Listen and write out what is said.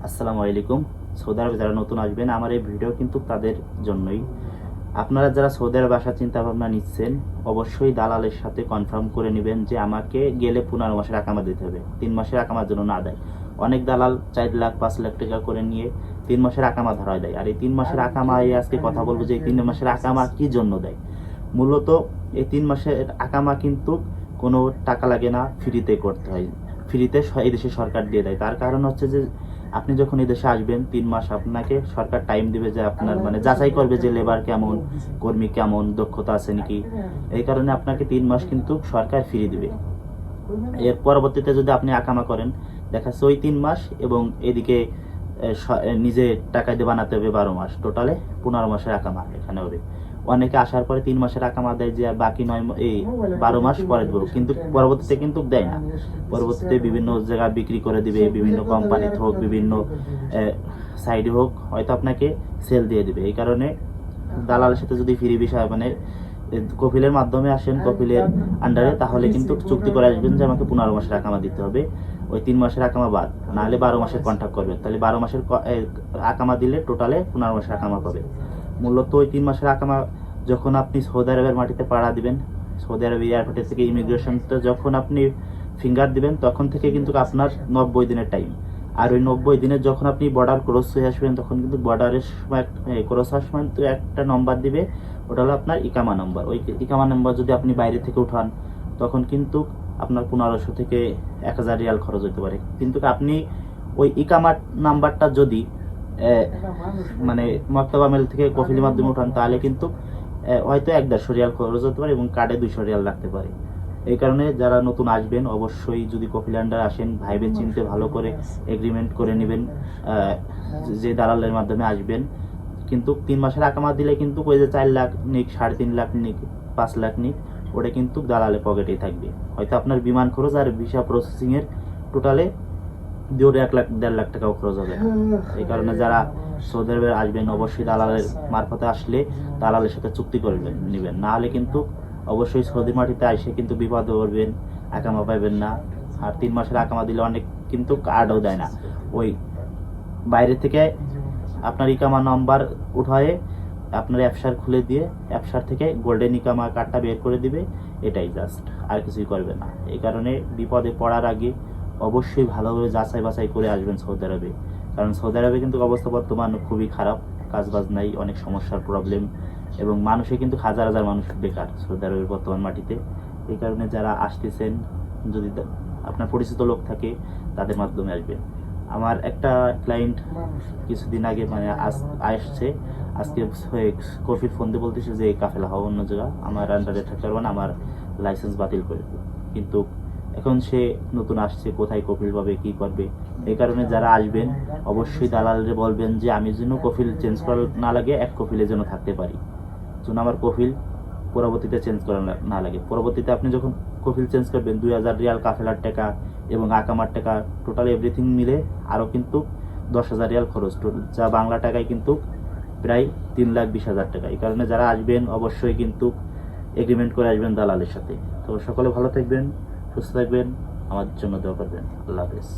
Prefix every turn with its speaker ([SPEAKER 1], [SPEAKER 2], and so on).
[SPEAKER 1] আসসালামু আলাইকুম। সৌদি আরবে যারা নতুন আসবেন, আমার এই ভিডিও কিন্তু তাদের জন্যই। আপনারা যারা সৌদি আরবে আসার চিন্তা ভাবনা নিচ্ছেন, অবশ্যই দালালের সাথে কনফার্ম করে নেবেন যে আমাকে গেলে 15 মাসের আকামা দিতে হবে, 3 মাসের আকামার জন্য না দেয়। অনেক দালাল 4 লাখ 5 লাখ টাকা করে নিয়ে 3 মাসের আকামা ধরায় দেয়। আর এই 3 মাসের আকামা, আজকে কথা বলবো যে এই 3 মাসের আকামা কি জন্য দেয়। মূলত এই 3 মাসের আকামা কিন্তু কোনো টাকা লাগে না, ফ্রিতে করতে হয়। ফ্রিতে এই দেশে সরকার দিয়ে দেয়। তার কারণ হচ্ছে যে আপনি যখন এই দেশে আসবেন 3 মাস আপনাকে সরকার টাইম দিবে যে আপনার যাচাই করবে যে লেবার কেমন, কর্মী কেমন, দক্ষতা আছে নাকি। এই কারণে আপনাকে 3 মাস কিন্তু সরকার ফ্রি দিবে। এর পরবর্তীতে যদি আপনি আকামা করেন, দেখা যাচ্ছে ওই 3 মাস এবং এদিকে নিজে টাকা দিয়ে বানাতে হবে 12 মাস, টোটালে 15 মাসের আকামা এখানে হবে। অনেকে আসার পরে 3 মাসের আকামা দেয় যে আর বাকি 12 মাস পরে দেবো, কিন্তু পরবর্তীতে কিন্তু দেয় না। পরবর্তীতে বিভিন্ন জায়গা বিক্রি করে দিবে, বিভিন্ন কোম্পানিতে হোক, বিভিন্ন সাইডে হোক, হয়তো আপনাকে সেল দিয়ে দিবে। এই কারণে দালালের সাথে যদি ফ্রি বিষয় কপিলের মাধ্যমে আসেন, কপিলের আন্ডারে, তাহলে কিন্তু চুক্তি করে আসবেন যে আমাকে 15 মাসের আকামা দিতে হবে। ওই 3 মাসের আকামা বাদ, নাহলে 12 মাসের কন্ট্যাক্ট করবেন, তাহলে 12 মাসের আকামা দিলে টোটালে 15 মাসের আকামা পাবে। মূলত ওই 3 মাসের আকামা যখন আপনি সৌদি আরবের মাটিতে পাড়া দিবেন, সৌদি আরব এয়ারপোর্ট থেকে ইমিগ্রেশনতে যখন আপনি ফিঙ্গার দিবেন, তখন থেকে কিন্তু আপনার 90 দিনের টাইম। আর ওই 90 দিনের যখন আপনি বর্ডার ক্রস হয়ে আসবেন, তখন কিন্তু বর্ডারের সময় ক্রস হওয়ার সময় তো একটা নম্বর দিবে, ওটা হলো আপনার ইকামা নম্বর। ওই ইকামা নম্বর যদি আপনি বাইরে থেকে উঠান, তখন কিন্তু আপনার 1500 থেকে 1000 রিয়াল খরচ হতে পারে। কিন্তু আপনি ওই ইকামা নাম্বারটা যদি মক্তবা মেল থেকে কফিলের মাধ্যমে উঠান, তাহলে কিন্তু হয়তো 150 রিয়াল খরচ হতে পারে এবং কার্ডে 200 রিয়াল লাগতে পারে। এই কারণে যারা নতুন আসবেন, অবশ্যই যদি কফিল আন্ডার আসেন, ভাইবেন চিনতে ভালো করে এগ্রিমেন্ট করে নেবেন যে দালালের মাধ্যমে আসবেন। কিন্তু 3 মাসের আকামা দিলে কিন্তু ওই যে 4 লাখ নিক, 3.5 লাখ নিক, 5 লাখ নিক, ওটা কিন্তু দালালের পকেটেই থাকবে। হয়তো আপনার বিমান খরচ আর ভিসা প্রসেসিংয়ের টোটালে 1 লাখ 1.5 লাখ টাকাও খরচ হবে। এই কারণে যারা সৌদি আরবে আসবেন, অবশ্যই দালালের মারফতে আসলে দালালের সাথে চুক্তি করে নেবেন, না হলে কিন্তু অবশ্যই সৌদি মাটিতে এসে কিন্তু বিপদে পড়বেন, আকামা পাইবেন না। আর 3 মাসের আকামা দিলে অনেক কিন্তু কার্ডও দেয় না। ওই বাইরে থেকে আপনার ইকামা নাম্বার উঠায়ে আপনার অ্যাপসার খুলে দিয়ে অ্যাপসার থেকে গোল্ডেন ইকামা কার্ডটা বের করে দিবে, এটাই জাস্ট, আর কিছুই করবে না। এই কারণে বিপদে পড়ার আগে অবশ্যই ভালোভাবে যাচাই বাছাই করে আসবেন সৌদি আরবে। কারণ সৌদি আরবে কিন্তু অবস্থা বর্তমান খুবই খারাপ, কাজবাজ নাই, অনেক সমস্যার প্রবলেম, এবং মানুষে কিন্তু হাজার হাজার মানুষ বেকার সৌদি আরবের বর্তমান মাটিতে। এই কারণে যারা আসতেছেন, যদি আপনার পরিচিত লোক থাকে, তাদের মাধ্যমে আসবেন। আমার একটা ক্লায়েন্ট কিছুদিন আগে আসছে, আজকে কফির ফোন দিয়ে বলতেছে যে কাফেলা হওয়া অন্য জায়গা, আমার আন্ডারে থাকতে পারবো না, আমার লাইসেন্স বাতিল করে দেবে। কিন্তু এখন সে নতুন আসছে, কোথায় কফিল পাবে, কি করবে। এই কারণে যারা আসবেন, অবশ্যই দালালরে বলবেন যে আমি যেন কফিল চেঞ্জ করা না লাগে, এক কফিলের জন্য থাকতে পারি, যেন আমার কফিল পরবর্তীতে চেঞ্জ করা না লাগে। পরবর্তীতে আপনি যখন কফিল চেঞ্জ করবেন, 2000 রিয়াল কাফেলার টাকা এবং আকামার টাকা, টোটাল এভরিথিং মিলে আরও কিন্তু 10,000 রিয়াল খরচ, যা বাংলা টাকায় কিন্তু প্রায় 3,20,000 টাকা। এই কারণে যারা আসবেন, অবশ্যই কিন্তু এগ্রিমেন্ট করে আসবেন দালালের সাথে। তো সকলে ভালো থাকবেন, সুস্থ থাকবেন, আমার জন্য দোয়া করবেন। আল্লাহ হাফেজ।